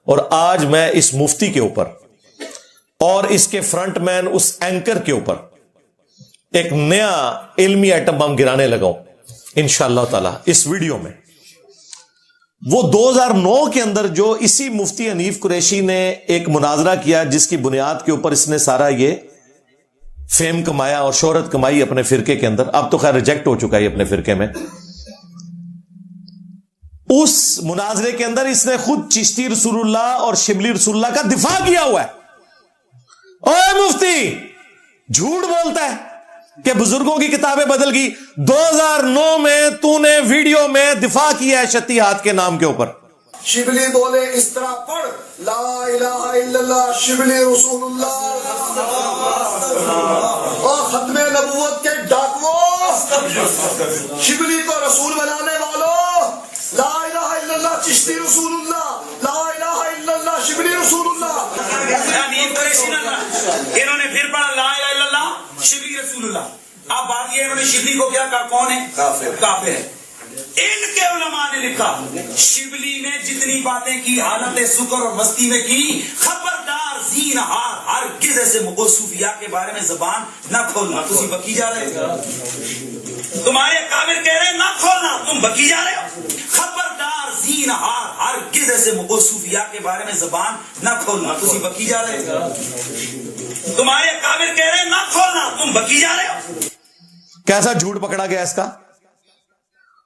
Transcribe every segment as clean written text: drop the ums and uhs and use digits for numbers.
اور آج میں اس مفتی کے اوپر اور اس کے فرنٹ مین اس اینکر کے اوپر ایک نیا علمی ایٹم بم گرانے لگا ہوں انشاءاللہ تعالی اس ویڈیو میں۔ وہ 2009 کے اندر جو اسی مفتی حنیف قریشی نے ایک مناظرہ کیا جس کی بنیاد کے اوپر اس نے سارا یہ فیم کمایا اور شہرت کمائی اپنے فرقے کے اندر، اب تو خیر ریجیکٹ ہو چکا ہے اپنے فرقے میں۔ اس مناظرے کے اندر اس نے خود چشتی رسول اللہ اور شبلی رسول اللہ کا دفاع کیا ہوا ہے۔ اوے مفتی، جھوٹ بولتا ہے کہ بزرگوں کی کتابیں بدل گئی۔ 2009 میں تو نے ویڈیو میں دفاع کیا ہے شتی ہاتھ کے نام کے اوپر۔ شبلی بولے اس طرح پڑھ، لا الہ الا اللہ شبلی رسول اللہ، اور ختم نبوت کے ڈاکوؤں، شبلی کو رسول بنانے والوں، لا الہ الا اللہ چشتی رسول اللہ، لا الہ الا اللہ شبلی رسول اللہ۔ انہوں نے پھر پڑھا لا الہ الا اللہ شبلی رسول اللہ۔ اب بات یہ انہوں نے شبلی کو کیا کہا؟ کون ہے؟ کافر ہے۔ ان کے علماء نے لکھا شبلی نے جتنی باتیں کی حالت سکر اور مستی میں کی، خبردار زین ہار ہرگز ایسے صوفیاء کے بارے میں زبان نہ کھولنا۔ تم بکی جا رہے ہو، تمہارے کافر کہہ رہے ہیں نہ کھولنا، تم بکی جا رہے ہو۔ خبردار زین ہار ہرگز ایسے صوفیاء کے بارے میں زبان نہ کھولنا۔ تم بکی جا رہے ہو، تمہارے کافر کہہ رہے ہیں نہ کھولنا، تم بکی جا رہے ہو۔ کیسا جھوٹ پکڑا گیا اس کا؟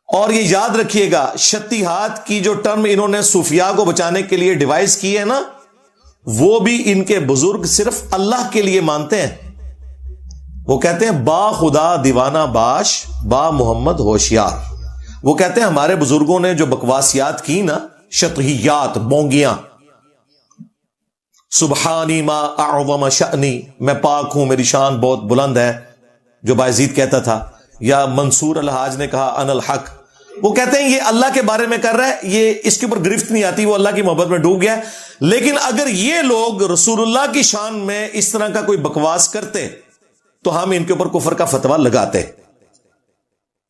اور یہ یاد رکھیے گا، شتی ہاتھ کی جو ٹرم انہوں نے صوفیاء کو بچانے کے لیے ڈیوائز کی ہے نا، وہ بھی ان کے بزرگ صرف اللہ کے لیے مانتے ہیں۔ وہ کہتے ہیں با خدا دیوانہ باش، با محمد ہوشیار۔ وہ کہتے ہیں ہمارے بزرگوں نے جو بکواسیات کی نا، شطحیات، بونگیاں، سبحانی ما اعظم شأنی، میں پاک ہوں میری شان بہت بلند ہے، جو بایزید کہتا تھا، یا منصور الحاج نے کہا ان الحق۔ وہ کہتے ہیں یہ اللہ کے بارے میں کر رہا ہے، یہ اس کے اوپر گرفت نہیں آتی، وہ اللہ کی محبت میں ڈوب گیا ہے۔ لیکن اگر یہ لوگ رسول اللہ کی شان میں اس طرح کا کوئی بکواس کرتے تو ہم ان کے اوپر کفر کا فتویٰ لگاتے۔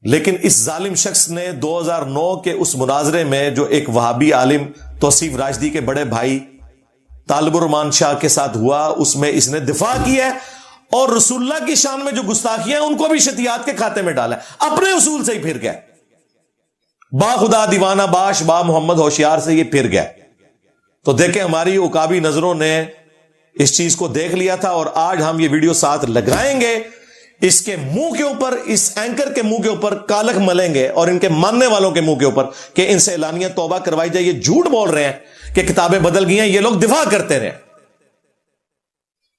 لیکن اس ظالم شخص نے 2009 کے اس مناظرے میں جو ایک وہابی عالم توصیف راشدی کے بڑے بھائی طالب الرحمان شاہ کے ساتھ ہوا، اس میں اس نے دفاع کیا ہے، اور رسول اللہ کی شان میں جو گستاخیاں ہیں ان کو بھی شتیات کے کھاتے میں ڈالا ہے، اپنے اصول سے ہی پھر گیا۔ با خدا دیوانہ باش، با محمد ہوشیار سے یہ پھر گیا۔ تو دیکھیں ہماری عقابی نظروں نے اس چیز کو دیکھ لیا تھا، اور آج ہم یہ ویڈیو ساتھ لگائیں گے، اس کے منہ کے اوپر، اس اینکر کے منہ کے اوپر کالک ملیں گے، اور ان کے ماننے والوں کے منہ کے اوپر کہ ان سے اعلانیہ توبہ کروائی جائے۔ یہ جھوٹ بول رہے ہیں کہ کتابیں بدل گئی ہیں، یہ لوگ دفاع کرتے رہے۔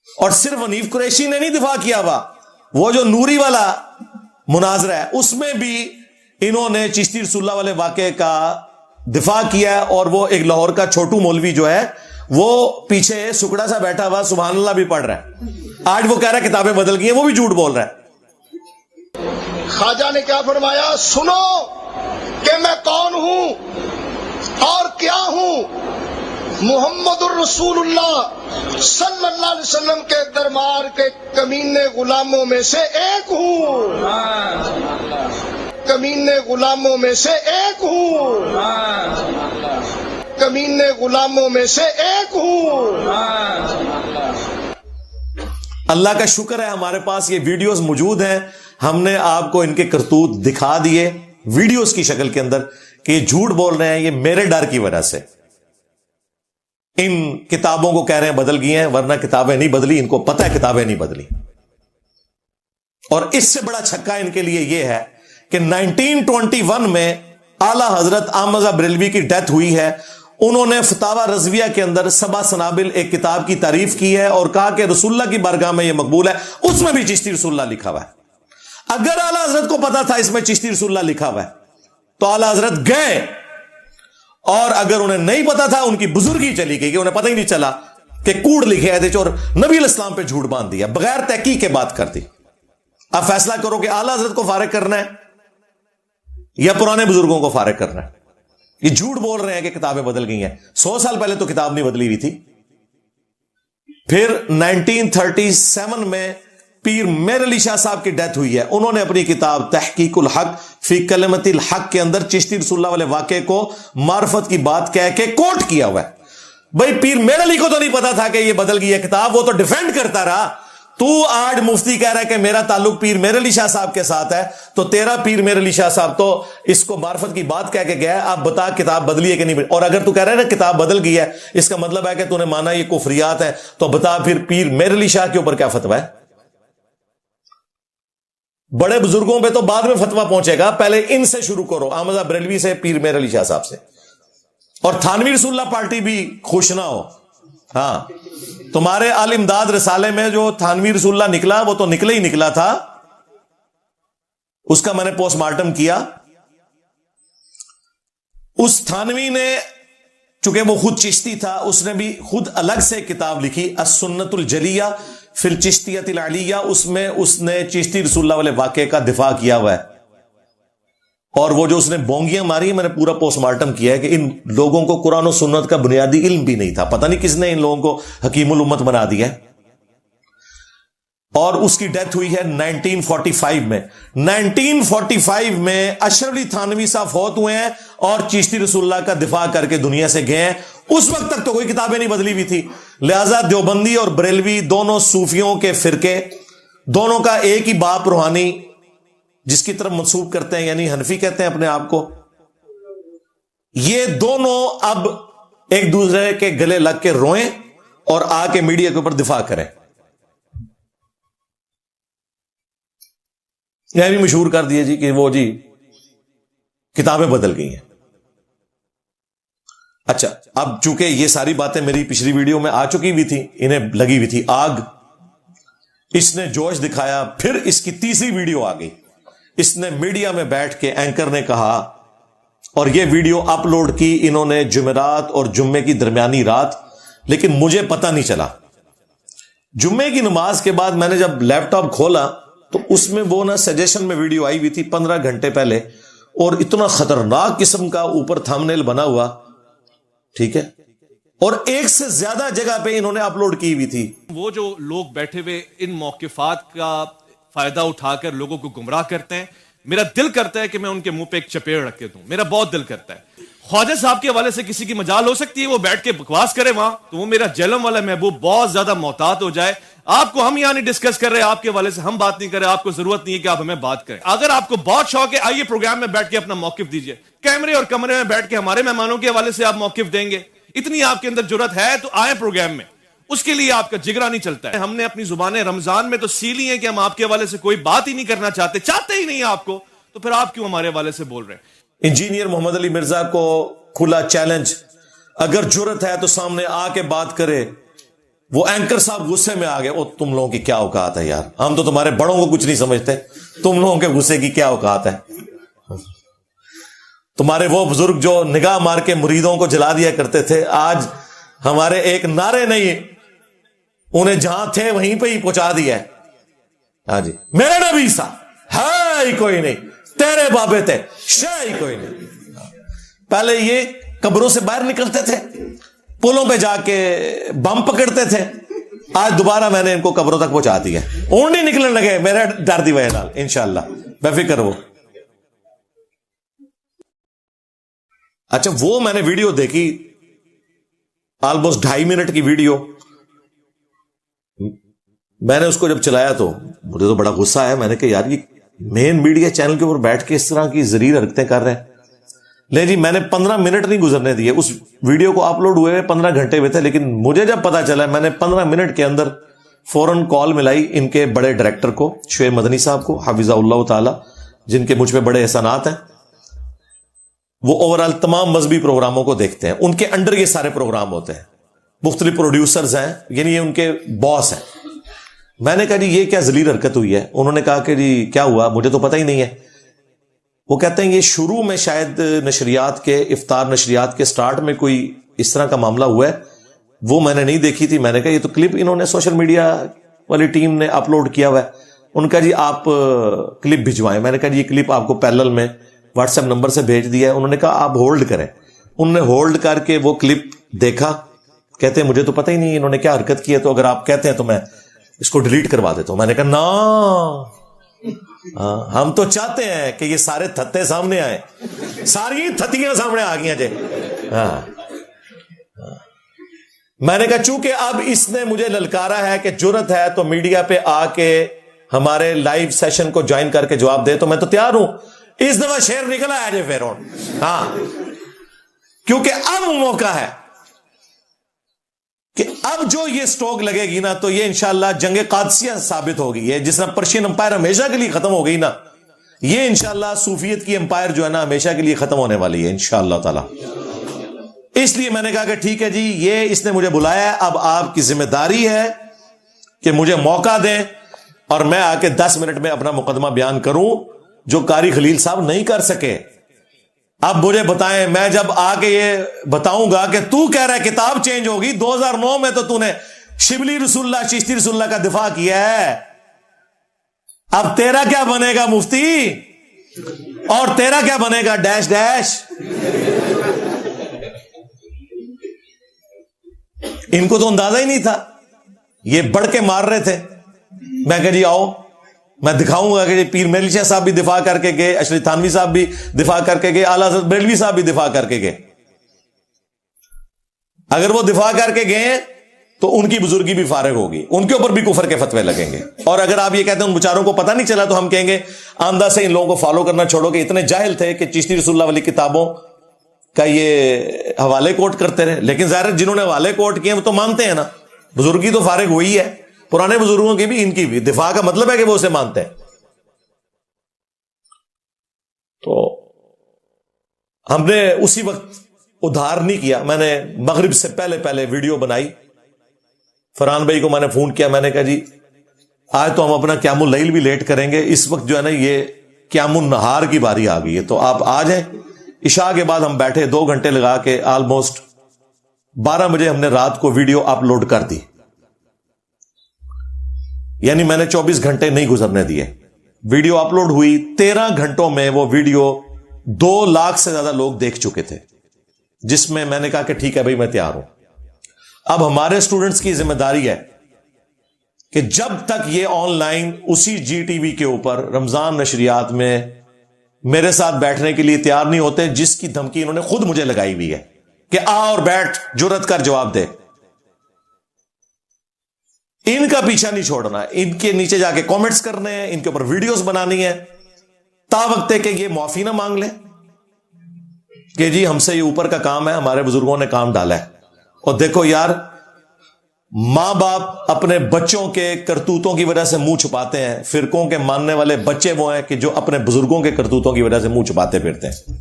اور صرف حنیف قریشی نے نہیں دفاع کیا ہوا، وہ جو نوری والا مناظرہ ہے اس میں بھی انہوں نے چشتی رسول اللہ والے واقعے کا دفاع کیا ہے، اور وہ ایک لاہور کا چھوٹو مولوی جو ہے وہ پیچھے سکڑا سا بیٹھا ہوا سبحان اللہ بھی پڑھ رہا ہے، آج وہ کہہ رہا ہے کتابیں بدل گئی ہیں، وہ بھی جھوٹ بول رہا ہے۔ خواجہ نے کیا فرمایا؟ سنو کہ میں کون ہوں اور کیا ہوں۔ محمد الرسول اللہ صلی اللہ علیہ وسلم کے دربار کے کمینے غلاموں میں سے ایک ہوں، کمینے غلاموں میں سے ایک ہوں، کمینے غلاموں میں سے ایک ہوں۔ اللہ کا شکر ہے ہمارے پاس یہ ویڈیوز موجود ہیں، ہم نے آپ کو ان کے کرتوت دکھا دیے ویڈیوز کی شکل کے اندر کہ یہ جھوٹ بول رہے ہیں، یہ میرے ڈر کی وجہ سے ان کتابوں کو کہہ رہے ہیں بدل گئی ہیں، ورنہ کتابیں نہیں بدلی، ان کو پتہ ہے کتابیں نہیں بدلی۔ اور اس سے بڑا چھکا ان کے لیے یہ ہے کہ 1921 میں اعلی حضرت احمد بریلوی کی ڈیتھ ہوئی ہے، انہوں نے فتاوی رضویہ کے اندر سبع سنابل ایک کتاب کی تعریف کی ہے اور کہا کہ رسول اللہ کی بارگاہ میں یہ مقبول ہے، اس میں بھی چشتی رسول اللہ لکھا ہوا ہے۔ اگر اعلی حضرت کو پتا تھا اس میں چشتی رسول اللہ لکھا ہوا ہے تو اعلی حضرت گئے، اور اگر انہیں نہیں پتا تھا ان کی بزرگی چلی گئی کہ انہیں پتہ ہی نہیں چلا کہ کوڑ لکھے آئے تھے اور نبی علیہ السلام پہ جھوٹ باندھ دیا، بغیر تحقیق کے بات کر دی۔ اب فیصلہ کرو کہ اعلی حضرت کو فارغ کرنا ہے یا پرانے بزرگوں کو فارغ کرنا ہے۔ یہ جھوٹ بول رہے ہیں کہ کتابیں بدل گئی ہیں، 100 سال پہلے تو کتاب نہیں بدلی ہوئی تھی۔ پھر 1937 میں پیر میر علی شاہ صاحب کی ڈیتھ ہوئی ہے، انہوں نے اپنی کتاب تحقیق الحق فی کلمت الحق کے اندر چشتی رسول اللہ والے واقعے کو معرفت کی بات کہہ کے کوٹ کیا ہوا ہے۔ بھائی پیر میر علی کو تو نہیں پتا تھا کہ یہ بدل گئی ہے کتاب, وہ تو ڈیفینڈ کرتا رہا. تو آج مفتی کہہ رہا ہے کہ میرا تعلق پیر میر علی شاہ صاحب کے ساتھ ہے, تو تیرا پیر میر علی شاہ صاحب تو اس کو معرفت کی بات کہہ کے گیا ہے. آپ بتا کتاب بدلی ہے کہ نہیں بدلی, اور اگر تو کہہ رہا ہے نا کتاب بدل گئی ہے, اس کا مطلب ہے کہ تو نے مانا یہ کفریات ہے, تو بتا پھر پیر میر علی شاہ کے اوپر کیا فتویٰ ہے. بڑے بزرگوں پہ تو بعد میں فتویٰ پہنچے گا, پہلے ان سے شروع کرو, احمد بریلوی سے, پیر میر علی شاہ صاحب سے. اور تھانوی رسول اللہ پارٹی بھی خوش نہ ہو. ہاں, تمہارے آل امداد رسالے میں جو تھانوی رسول اللہ نکلا وہ تو نکلے ہی نکلا تھا, اس کا میں نے پوسٹ مارٹم کیا. اس تھانوی نے, چونکہ وہ خود چشتی تھا, اس نے بھی خود الگ سے کتاب لکھی السنت الجلیہ فی الچشتیۃ العلیہ, اس میں اس نے چشتی رسول اللہ والے واقعے کا دفاع کیا ہوا ہے. اور وہ جو اس نے بونگیاں ماری, میں نے پورا پوسٹ مارٹم کیا ہے کہ ان لوگوں کو قرآن و سنت کا بنیادی علم بھی نہیں تھا, پتہ نہیں کس نے ان لوگوں کو حکیم الامت بنا دیا ہے. اور اس کی ڈیتھ ہوئی ہے 1945 میں. 1945 میں اشرف علی تھانوی صاحب فوت ہوئے ہیں اور چشتی رسول اللہ کا دفاع کر کے دنیا سے گئے ہیں. اس وقت تک تو کوئی کتابیں نہیں بدلی ہوئی تھی. لہذا دیوبندی اور بریلوی دونوں صوفیوں کے فرقے, دونوں کا ایک ہی باپ روحانی جس کی طرف منسوب کرتے ہیں, یعنی حنفی کہتے ہیں اپنے آپ کو, یہ دونوں اب ایک دوسرے کے گلے لگ کے روئیں اور آ کے میڈیا کے اوپر دفاع کریں. یہ بھی مشہور کر دیے جی کہ وہ جی کتابیں بدل گئی ہیں. اچھا, اب چونکہ یہ ساری باتیں میری پچھلی ویڈیو میں آ چکی ہوئی تھی, انہیں لگی ہوئی تھی آگ, اس نے جوش دکھایا. پھر اس کی تیسری ویڈیو آ گئی, اس نے میڈیا میں بیٹھ کے اینکر نے کہا, اور یہ ویڈیو اپلوڈ کی انہوں نے جمعرات اور جمعے کی درمیانی رات, لیکن مجھے پتہ نہیں چلا. جمعے کی نماز کے بعد میں نے جب لیپ ٹاپ کھولا تو اس میں وہ نا سجیشن میں ویڈیو آئی ہوئی تھی 15 گھنٹے پہلے, اور اتنا خطرناک قسم کا اوپر تھمبنیل بنا ہوا, ٹھیک ہے, اور ایک سے زیادہ جگہ پہ انہوں نے اپلوڈ کی ہوئی تھی. وہ جو لوگ بیٹھے ہوئے ان موقفات کا فائدہ اٹھا کر لوگوں کو گمراہ کرتے ہیں, میرا دل کرتا ہے کہ میں ان کے منہ پہ ایک چپیڑ رکھ کے دوں, میرا بہت دل کرتا ہے. خواجہ صاحب کے حوالے سے کسی کی مجال ہو سکتی ہے وہ بیٹھ کے بکواس کرے وہاں, تو وہ میرا جہلم والا محبوب بہت زیادہ محتاط ہو جائے. آپ کو ہم یہاں نہیں ڈسکس کر رہے, آپ کے حوالے سے ہم بات نہیں کر رہے, آپ کو ضرورت نہیں ہے کہ آپ ہمیں بات کریں. اگر آپ کو بہت شوق ہے آئیے پروگرام میں بیٹھ کے اپنا موقف دیجئے, کیمرے اور کمرے میں بیٹھ کے ہمارے مہمانوں کے حوالے سے آپ موقف دیں گے, اتنی آپ کے اندر جرات ہے تو آئیں پروگرام میں. اس کے لیے آپ کا جگرا نہیں چلتا ہے. ہم نے اپنی زبانیں رمضان میں تو سی لی ہیں کہ ہم آپ کے حوالے سے کوئی بات ہی نہیں کرنا چاہتے ہی نہیں آپ کو, تو پھر آپ کیوں ہمارے حوالے سے بول رہے ہیں. انجینئر محمد علی مرزا کو کھلا چیلنج, اگر جرت ہے تو سامنے آ کے بات کرے. وہ اینکر صاحب غصے میں آ گئے, او تم لوگوں کی کیا اوقات ہے یار, ہم تو تمہارے بڑوں کو کچھ نہیں سمجھتے, تم لوگوں کے غصے کی کیا اوقات ہے. تمہارے وہ بزرگ جو نگاہ مار کے مریدوں کو جلا دیا کرتے تھے, آج ہمارے ایک نعرے نہیں انہیں جہاں تھے وہیں پہ ہی پہنچا دیا ہے. ہاں جی, میرے نبی سا ہے ہی کوئی نہیں, تیرے بابے تھے شے ہی کوئی نہیں. پہلے یہ قبروں سے باہر نکلتے تھے, پلوں پہ جا کے بم پکڑتے تھے, آج دوبارہ میں نے ان کو قبروں تک پہنچا دیا. اونٹ نہیں نکلنے لگے میرے ڈر دی وجہ نال, انشاءاللہ بے فکر وہ. اچھا, وہ میں نے ویڈیو دیکھی آلموسٹ 2.5 منٹ کی ویڈیو, میں نے اس کو جب چلایا تو مجھے تو بڑا غصہ آیا. میں نے کہا یار یہ مین میڈیا چینل کے اوپر بیٹھ کے اس طرح کی زریر حرکتیں کر رہے ہیں. لے جی, میں نے 15 منٹ نہیں گزرنے دیے, اس ویڈیو کو اپلوڈ ہوئے 15 گھنٹے ہوئے تھے, لیکن مجھے جب پتا چلا میں نے 15 منٹ کے اندر فوراً کال ملائی ان کے بڑے ڈائریکٹر کو, شعیب مدنی صاحب کو حفظہ اللہ تعالی, جن کے مجھ پہ بڑے احسانات ہیں. وہ اوورال تمام مذہبی پروگراموں کو دیکھتے ہیں, ان کے انڈر یہ سارے پروگرام ہوتے ہیں, مختلف پروڈیوسرز ہیں, یعنی یہ ان کے باس ہیں. میں نے کہا جی یہ کیا ذلیل حرکت ہوئی ہے. انہوں نے کہا کہ جی کیا ہوا, مجھے تو پتہ ہی نہیں ہے. وہ کہتے ہیں یہ شروع میں شاید نشریات کے افطار نشریات کے سٹارٹ میں کوئی اس طرح کا معاملہ ہوا ہے, وہ میں نے نہیں دیکھی تھی. میں نے کہا یہ تو کلپ انہوں نے سوشل میڈیا والی ٹیم نے اپلوڈ کیا ہوا ہے. ان کا جی آپ کلپ بھجوائیں. میں نے کہا جی یہ کلپ آپ کو پیرلل میں واٹس ایپ نمبر سے بھیج دیا ہے. انہوں نے کہا آپ ہولڈ کریں. انہوں نے ہولڈ کر کے وہ کلپ دیکھا, کہتے ہیں مجھے تو پتہ ہی نہیں انہوں نے کیا حرکت کی ہے, تو اگر آپ کہتے ہیں تو میں اس کو ڈیلیٹ کروا دیتا ہوں. میں نے کہا نا, ہم تو چاہتے ہیں کہ یہ سارے تھتے سامنے آئے, ساری تھتیاں سامنے آ گئی جی. ہاں, میں نے کہا چونکہ اب اس نے مجھے للکارا ہے کہ جرت ہے تو میڈیا پہ آ کے ہمارے لائیو سیشن کو جوائن کر کے جواب دے، تو میں تو تیار ہوں. اس دفعہ شیر نکلا ہے جے فیرون. ہاں، کیونکہ اب موقع ہے کہ اب جو یہ سٹوک لگے گی نا تو یہ انشاءاللہ جنگ قادسیہ ثابت ہوگی. ہے جس طرح پرشین امپائر ہمیشہ کے لیے ختم ہو گئی نا، یہ انشاءاللہ صوفیت کی امپائر جو ہے نا ہمیشہ کے لیے ختم ہونے والی ہے انشاءاللہ تعالی. اس لیے میں نے کہا کہ ٹھیک ہے جی، یہ اس نے مجھے بلایا ہے، اب آپ کی ذمہ داری ہے کہ مجھے موقع دیں اور میں آ کے 10 منٹ میں اپنا مقدمہ بیان کروں جو قاری خلیل صاحب نہیں کر سکے. اب مجھے بتائیں، میں جب آ کے یہ بتاؤں گا کہ تو کہہ رہا ہے کتاب چینج ہوگی، 2009 میں تو نے شبلی رسول اللہ، چشتی رسول اللہ کا دفاع کیا ہے، اب تیرا کیا بنے گا مفتی، اور تیرا کیا بنے گا ڈیش ڈیش. ان کو تو اندازہ ہی نہیں تھا، یہ بڑھ کے مار رہے تھے. میں کہ جی آؤ میں دکھاؤں گا کہ پیر مہر علی شاہ صاحب بھی دفاع کر کے گئے، اشرف تھانوی صاحب بھی دفاع کر کے گئے، اعلیٰ حضرت بریلوی صاحب بھی دفاع کر کے گئے. اگر وہ دفاع کر کے گئے تو ان کی بزرگی بھی فارغ ہوگی، ان کے اوپر بھی کفر کے فتوے لگیں گے. اور اگر آپ یہ کہتے ہیں ان بیچاروں کو پتہ نہیں چلا تو ہم کہیں گے آمدہ سے ان لوگوں کو فالو کرنا چھوڑو کہ اتنے جاہل تھے کہ چشتی رسول اللہ والی کتابوں کا یہ حوالے کوٹ کرتے رہے. لیکن ظاہر جنہوں نے حوالے کوٹ کیے وہ تو مانتے ہیں نا، بزرگی تو فارغ ہوئی ہے، پرانے بزرگوں کی بھی ان کی بھی. دفاع کا مطلب ہے کہ وہ اسے مانتے ہیں. تو ہم نے اسی وقت ادھار نہیں کیا، میں نے مغرب سے پہلے ویڈیو بنائی. فرحان بھائی کو میں نے فون کیا، میں نے کہا جی آج تو ہم اپنا قیام اللیل بھی لیٹ کریں گے، اس وقت جو ہے نا یہ قیام النہار کی باری آ گئی ہے، تو آپ آ جائیں. عشاء کے بعد ہم بیٹھے 2 گھنٹے لگا کے آلموسٹ 12 بجے ہم نے رات کو ویڈیو اپلوڈ کر دی. یعنی میں نے 24 گھنٹے نہیں گزرنے دیے. ویڈیو اپلوڈ ہوئی، 13 گھنٹوں میں وہ ویڈیو 2 لاکھ سے زیادہ لوگ دیکھ چکے تھے، جس میں میں نے کہا کہ ٹھیک ہے بھائی میں تیار ہوں. اب ہمارے اسٹوڈنٹس کی ذمہ داری ہے کہ جب تک یہ آن لائن اسی جی ٹی وی کے اوپر رمضان نشریات میں میرے ساتھ بیٹھنے کے لیے تیار نہیں ہوتے، جس کی دھمکی انہوں نے خود مجھے لگائی ہوئی ہے کہ آ اور بیٹھ، جرت کر جواب دے. ان کا پیچھا نہیں چھوڑنا، ان کے نیچے جا کے کامنٹس کرنے ہیں، ان کے اوپر ویڈیوز بنانی ہے، تا وقت ہے کہ یہ معافی نہ مانگ لیں کہ جی ہم سے یہ اوپر کا کام ہے، ہمارے بزرگوں نے کام ڈالا ہے. اور دیکھو یار، ماں باپ اپنے بچوں کے کرتوتوں کی وجہ سے منہ چھپاتے ہیں، فرقوں کے ماننے والے بچے وہ ہیں کہ جو اپنے بزرگوں کے کرتوتوں کی وجہ سے منہ چھپاتے پھرتے ہیں.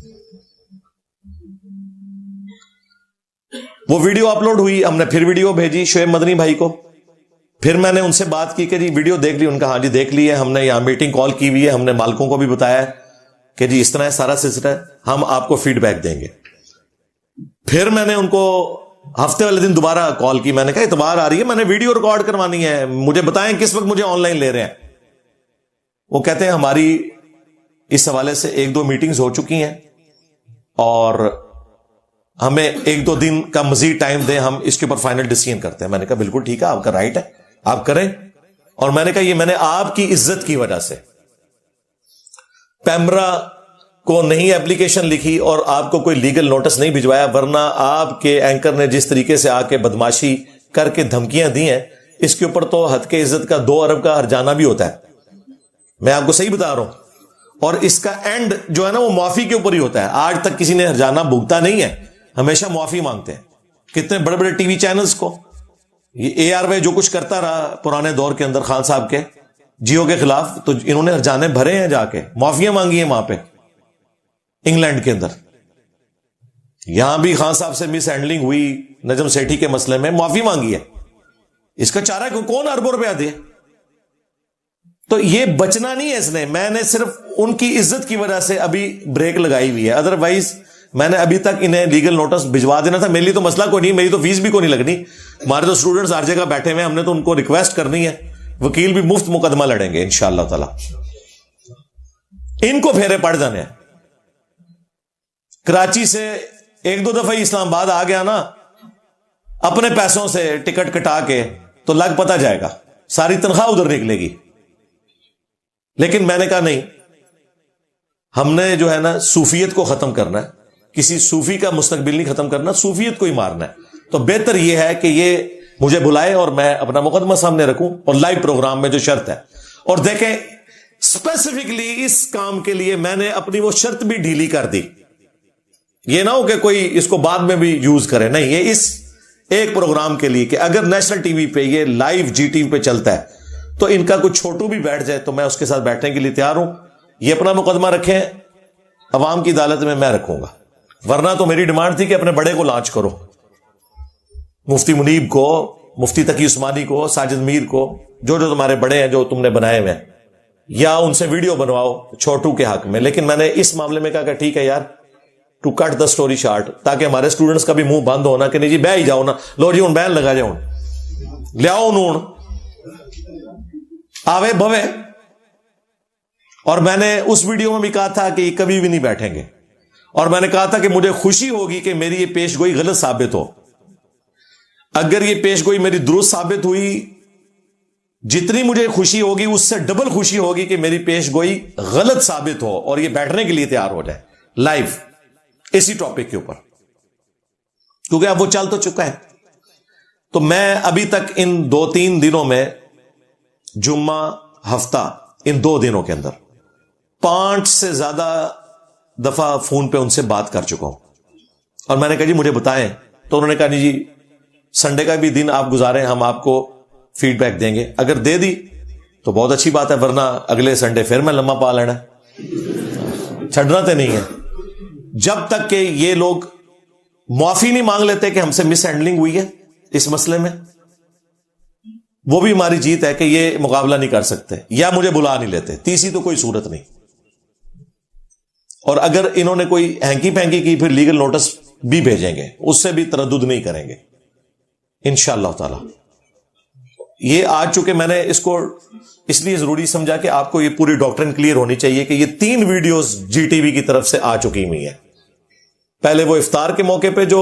وہ ویڈیو اپلوڈ ہوئی، ہم نے پھر ویڈیو بھیجی شعیب مدنی بھائی کو، پھر میں نے ان سے بات کی کہ جی ویڈیو دیکھ لی، ان کا ہاں جی دیکھ لی ہے، ہم نے یہاں میٹنگ کال کی ہوئی ہے، ہم نے مالکوں کو بھی بتایا کہ جی اس طرح سارا سلسلہ ہے، ہم آپ کو فیڈ بیک دیں گے. پھر میں نے ان کو ہفتے والے دن دوبارہ کال کی، میں نے کہا اعتبار آ رہی ہے، میں نے ویڈیو ریکارڈ کروانی ہے، مجھے بتائیں کس وقت مجھے آن لائن لے رہے ہیں. وہ کہتے ہیں ہماری اس حوالے سے 1-2 میٹنگز ہو چکی ہیں اور ہمیں 1-2 دن کا مزید ٹائم دیں، ہم اس کے اوپر فائنل ڈیسیژن کرتے ہیں. میں نے کہا بالکل ٹھیک ہے، آپ کا رائٹ ہے، آپ کریں. اور میں نے کہا یہ میں نے آپ کی عزت کی وجہ سے پیمرا کو نہیں اپلیکیشن لکھی اور آپ کو کوئی لیگل نوٹس نہیں بھجوایا، ورنہ آپ کے اینکر نے جس طریقے سے آ کے بدماشی کر کے دھمکیاں دی ہیں، اس کے اوپر تو حد کے عزت کا 2 ارب کا ہرجانہ بھی ہوتا ہے. میں آپ کو صحیح بتا رہا ہوں. اور اس کا اینڈ جو ہے نا وہ معافی کے اوپر ہی ہوتا ہے. آج تک کسی نے ہرجانہ بھگتا نہیں ہے، ہمیشہ معافی مانگتے ہیں. کتنے بڑے بڑے ٹی وی چینلز کو یہ اے آر وائی جو کچھ کرتا رہا پرانے دور کے اندر خان صاحب کے جیو کے خلاف، تو انہوں نے ہرجانے بھرے ہیں، جا کے معافیاں مانگی ہیں وہاں پہ انگلینڈ کے اندر. یہاں بھی خان صاحب سے مس ہینڈلنگ ہوئی نجم سیٹھی کے مسئلے میں، معافی مانگی ہے. اس کا چارہ کون اربوں روپیہ دے؟ تو یہ بچنا نہیں ہے اس نے. میں نے صرف ان کی عزت کی وجہ سے ابھی بریک لگائی ہوئی ہے، ادروائز میں نے ابھی تک انہیں لیگل نوٹس بھجوا دینا تھا. میرے لیے تو مسئلہ کوئی نہیں، میری تو فیس بھی کوئی نہیں لگنی. ہمارے تو اسٹوڈنٹس ہر جگہ بیٹھے ہوئے ہیں، ہم نے تو ان کو ریکویسٹ کرنی ہے، وکیل بھی مفت مقدمہ لڑیں گے انشاءاللہ تعالی. ان کو پھیرے پڑ جانے ہیں. کراچی سے 1-2 دفعہ اسلام آباد آ گیا نا اپنے پیسوں سے ٹکٹ کٹا کے، تو لگ پتا جائے گا، ساری تنخواہ ادھر نکلے گی. لیکن میں نے کہا نہیں، ہم نے جو ہے نا صوفیت کو ختم کرنا ہے. کسی صوفی کا مستقبل نہیں ختم کرنا، صوفیت کو ہی مارنا ہے. تو بہتر یہ ہے کہ یہ مجھے بلائے اور میں اپنا مقدمہ سامنے رکھوں اور لائیو پروگرام میں جو شرط ہے. اور دیکھیں اسپیسیفکلی اس کام کے لیے میں نے اپنی وہ شرط بھی ڈھیلی کر دی. یہ نہ ہو کہ کوئی اس کو بعد میں بھی یوز کرے, نہیں, یہ اس ایک پروگرام کے لیے کہ اگر نیشنل ٹی وی پہ یہ لائیو جی ٹی وی پہ چلتا ہے تو ان کا کوئی چھوٹو بھی بیٹھ جائے تو میں اس کے ساتھ بیٹھنے کے لیے تیار ہوں. یہ اپنا مقدمہ رکھیں, عوام کی عدالت میں رکھوں گا. ورنہ تو میری ڈیمانڈ تھی کہ اپنے بڑے کو لانچ کرو, مفتی منیب کو, مفتی تقی عثمانی کو, ساجد میر کو, جو تمہارے بڑے ہیں جو تم نے بنائے ہوئے ہیں, یا ان سے ویڈیو بنواؤ چھوٹو کے حق میں. لیکن میں نے اس معاملے میں کہا کہ ٹھیک ہے یار, to cut the story short, تاکہ ہمارے اسٹوڈنٹس کا بھی منہ بند ہونا کہ نہیں جی بہ ہی جاؤ نا, لو جی ہوں بین لگا جاؤ, لیاؤ نون آوے بھوے. اور میں نے اس ویڈیو میں بھی کہا تھا کہ یہ کبھی بھی نہیں بیٹھیں گے, اور میں نے کہا تھا کہ مجھے خوشی ہوگی کہ میری یہ پیش گوئی غلط ثابت ہو. اگر یہ پیش گوئی میری درست ثابت ہوئی, جتنی مجھے خوشی ہوگی اس سے ڈبل خوشی ہوگی کہ میری پیش گوئی غلط ثابت ہو اور یہ بیٹھنے کے لیے تیار ہو جائے لائیو اسی ٹاپک کے اوپر, کیونکہ اب وہ چل تو چکا ہے. تو میں ابھی تک ان 2-3 دنوں میں, جمعہ ہفتہ, ان 2 دنوں کے اندر 5 سے زیادہ دفعہ فون پہ ان سے بات کر چکا ہوں. اور میں نے کہا جی مجھے بتائیں, تو انہوں نے کہا نہیں جی سنڈے کا بھی دن آپ گزاریں, ہم آپ کو فیڈ بیک دیں گے. اگر دے دی تو بہت اچھی بات ہے, ورنہ اگلے سنڈے پھر میں لمحہ پا لینا, چھڑنا تو نہیں ہے. جب تک کہ یہ لوگ معافی نہیں مانگ لیتے کہ ہم سے مس ہینڈلنگ ہوئی ہے اس مسئلے میں, وہ بھی ہماری جیت ہے کہ یہ مقابلہ نہیں کر سکتے یا مجھے بلا نہیں لیتے. تیسری تو کوئی صورت نہیں. اور اگر انہوں نے کوئی ہینکی پینکی کی پھر لیگل نوٹس بھی بھیجیں گے, اس سے بھی تردد نہیں کریں گے انشاءاللہ تعالی. یہ آج چونکہ میں نے اس کو اس لیے ضروری سمجھا کہ آپ کو یہ پوری ڈاکٹرن کلیئر ہونی چاہیے کہ یہ 3 ویڈیوز جی ٹی وی کی طرف سے آ چکی ہوئی ہیں. پہلے وہ افطار کے موقع پہ جو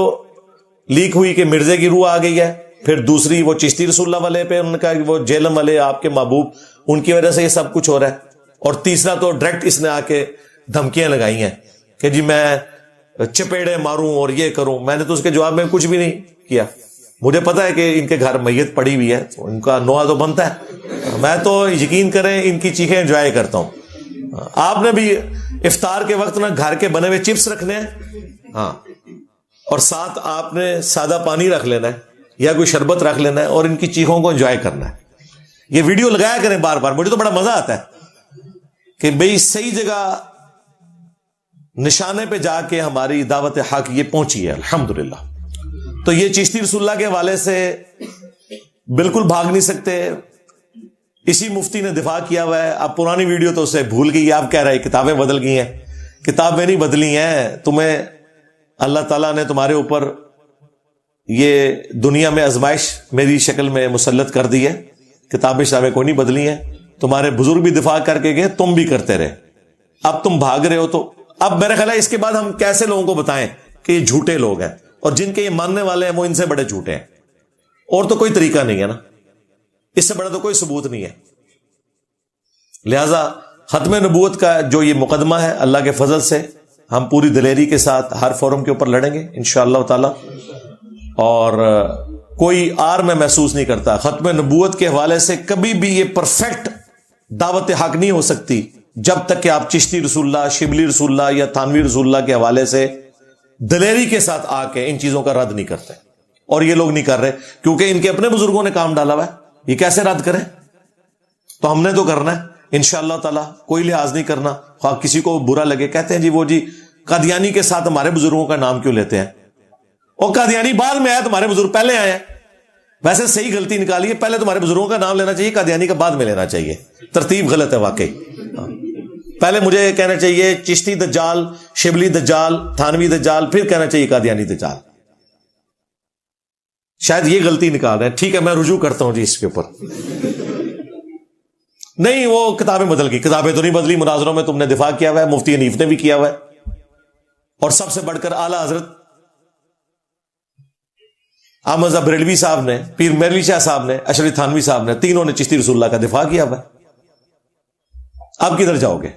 لیک ہوئی کہ مرزے کی روح آ گئی ہے, پھر دوسری وہ چشتی رسول اللہ والے پہ انہوں نے کہا کہ وہ جیلم والے آپ کے محبوب, ان کی وجہ سے یہ سب کچھ ہو رہا ہے. اور تیسرا تو ڈائریکٹ اس نے آ کے دھمکیاں لگائی ہیں کہ جی میں چپیڑے ماروں اور یہ کروں. میں نے تو اس کے جواب میں کچھ بھی نہیں کیا. مجھے پتا ہے کہ ان کے گھر میت پڑی ہوئی ہے, ان کا نوحہ تو بنتا ہے. میں تو یقین کریں ان کی چیخیں انجوائے کرتا ہوں. آپ نے بھی افطار کے وقت نا گھر کے بنے ہوئے چپس رکھنے ہیں, ہاں, اور ساتھ آپ نے سادہ پانی رکھ لینا ہے یا کوئی شربت رکھ لینا ہے اور ان کی چیخوں کو انجوائے کرنا ہے. یہ ویڈیو لگایا کریں بار بار, مجھے تو بڑا مزہ آتا ہے کہ بھئی صحیح جگہ نشانے پہ جا کے ہماری دعوت حق یہ پہنچی ہے الحمدللہ. تو یہ چشتی رسول اللہ کے حوالے سے بالکل بھاگ نہیں سکتے. اسی مفتی نے دفاع کیا ہوا ہے. اب پرانی ویڈیو تو اسے بھول گئی, آپ کہہ رہے کتابیں بدل گئی ہیں. کتابیں نہیں بدلی ہیں, تمہیں اللہ تعالیٰ نے تمہارے اوپر یہ دنیا میں آزمائش میری شکل میں مسلط کر دی ہے. کتابیں شامیں کوئی نہیں بدلی ہیں. تمہارے بزرگ بھی دفاع کر کے گئے, تم بھی کرتے رہے. اب تم بھاگ رہے ہو. تو اب میرا خیال ہے اس کے بعد ہم کیسے لوگوں کو بتائیں کہ یہ جھوٹے لوگ ہیں, اور جن کے یہ ماننے والے ہیں وہ ان سے بڑے جھوٹے ہیں. اور تو کوئی طریقہ نہیں ہے نا, اس سے بڑا تو کوئی ثبوت نہیں ہے. لہذا ختم نبوت کا جو یہ مقدمہ ہے, اللہ کے فضل سے ہم پوری دلیری کے ساتھ ہر فورم کے اوپر لڑیں گے انشاءاللہ تعالی. اور کوئی آر میں محسوس نہیں کرتا. ختم نبوت کے حوالے سے کبھی بھی یہ پرفیکٹ دعوت حق نہیں ہو سکتی جب تک کہ آپ چشتی رسول اللہ, شبلی رسول اللہ یا تھانوی رسول اللہ کے حوالے سے دلیری کے ساتھ آ کے ان چیزوں کا رد نہیں کرتے. اور یہ لوگ نہیں کر رہے کیونکہ ان کے اپنے بزرگوں نے کام ڈالا ہوا ہے. یہ کیسے رد کریں؟ تو ہم نے تو کرنا ہے انشاءاللہ تعالی, کوئی لحاظ نہیں کرنا. خواہ کسی کو برا لگے, کہتے ہیں جی وہ جی قادیانی کے ساتھ ہمارے بزرگوں کا نام کیوں لیتے ہیں, اور قادیانی بعد میں آیا, تمہارے بزرگ پہلے آئے ہیں. ویسے صحیح غلطی نکالی ہے, پہلے تمہارے بزرگوں کا نام لینا چاہیے, قادیانی کا بعد میں لینا چاہیے. ترتیب غلط ہے واقعی. پہلے مجھے کہنا چاہیے چشتی دجال, شبلی دجال, تھانوی دجال, پھر کہنا چاہیے قادیانی دجال. شاید یہ غلطی نکال رہے ہیں. ٹھیک ہے, میں رجوع کرتا ہوں جی اس کے اوپر. نہیں, وہ کتابیں بدل گئی. کتابیں تو نہیں بدلی, مناظروں میں تم نے دفاع کیا ہوا ہے, مفتی حنیف نے بھی کیا ہوا ہے, اور سب سے بڑھ کر اعلیٰ حضرت احمد بریلوی صاحب نے, پیر مہروی شاہ صاحب نے, اشرف تھانوی صاحب نے, تینوں نے چشتی رسول اللہ کا دفاع کیا ہوا ہے. اب کدھر جاؤ گے؟